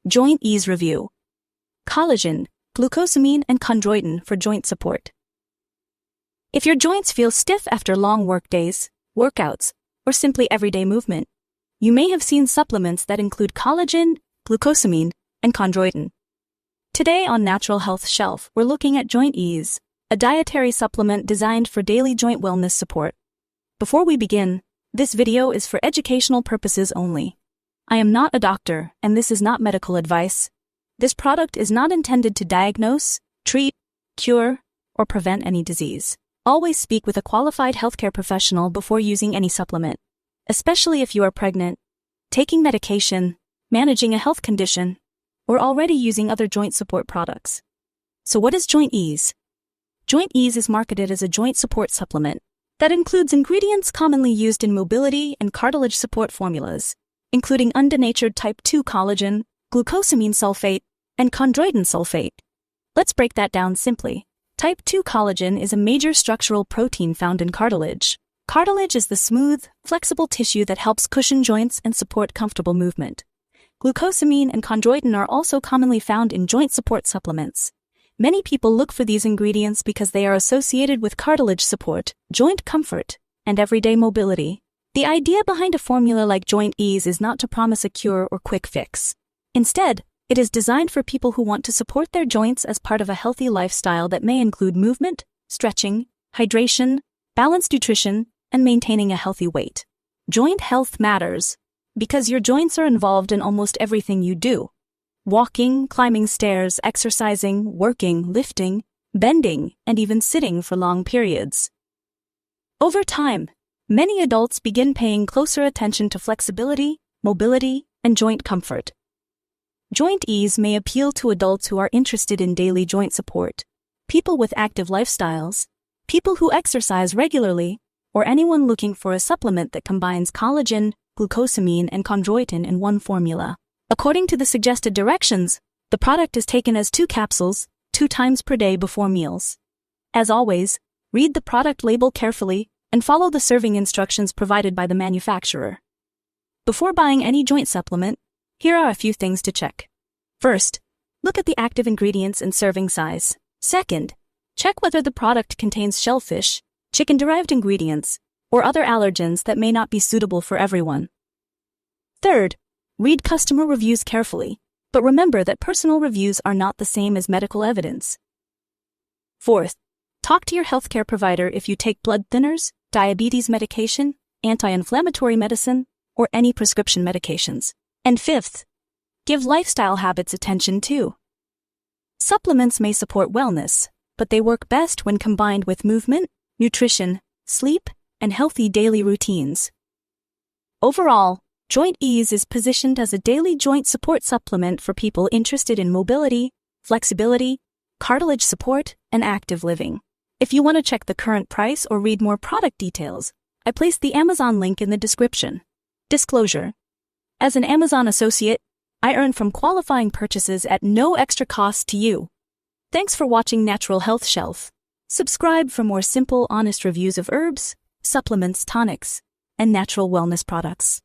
JointEase review. Collagen, glucosamine, and chondroitin for joint support. If your joints feel stiff after long workdays, workouts, or simply everyday movement, you may have seen supplements that include collagen, glucosamine, and chondroitin. Today on Natural Health Shelf, we're looking at JointEase, a dietary supplement designed for daily joint wellness support. Before we begin, this video is for educational purposes only. I am not a doctor, and this is not medical advice. This product is not intended to diagnose, treat, cure, or prevent any disease. Always speak with a qualified healthcare professional before using any supplement, especially if you are pregnant, taking medication, managing a health condition, or already using other joint support products. So what is JointEase? JointEase is marketed as a joint support supplement that includes ingredients commonly used in mobility and cartilage support formulas, including undenatured type 2 collagen, glucosamine sulfate, and chondroitin sulfate. Let's break that down simply. Type 2 collagen is a major structural protein found in cartilage. Cartilage is the smooth, flexible tissue that helps cushion joints and support comfortable movement. Glucosamine and chondroitin are also commonly found in joint support supplements. Many people look for these ingredients because they are associated with cartilage support, joint comfort, and everyday mobility. The idea behind a formula like JointEase is not to promise a cure or quick fix. Instead, it is designed for people who want to support their joints as part of a healthy lifestyle that may include movement, stretching, hydration, balanced nutrition, and maintaining a healthy weight. Joint health matters because your joints are involved in almost everything you do. Walking, climbing stairs, exercising, working, lifting, bending, and even sitting for long periods. Over time, many adults begin paying closer attention to flexibility, mobility, and joint comfort. JointEase may appeal to adults who are interested in daily joint support, people with active lifestyles, people who exercise regularly, or anyone looking for a supplement that combines collagen, glucosamine, and chondroitin in one formula. According to the suggested directions, the product is taken as 2 capsules, 2 times per day before meals. As always, read the product label carefully and follow the serving instructions provided by the manufacturer. Before buying any joint supplement, here are a few things to check. First, look at the active ingredients and serving size. Second, check whether the product contains shellfish, chicken-derived ingredients, or other allergens that may not be suitable for everyone. Third, read customer reviews carefully, but remember that personal reviews are not the same as medical evidence. Fourth, talk to your healthcare provider if you take blood thinners, diabetes medication, anti-inflammatory medicine, or any prescription medications. And fifth, give lifestyle habits attention too. Supplements may support wellness, but they work best when combined with movement, nutrition, sleep, and healthy daily routines. Overall, JointEase is positioned as a daily joint support supplement for people interested in mobility, flexibility, cartilage support, and active living. If you want to check the current price or read more product details, I placed the Amazon link in the description. Disclosure: as an Amazon associate, I earn from qualifying purchases at no extra cost to you. Thanks for watching Natural Health Shelf. Subscribe for more simple, honest reviews of herbs, supplements, tonics, and natural wellness products.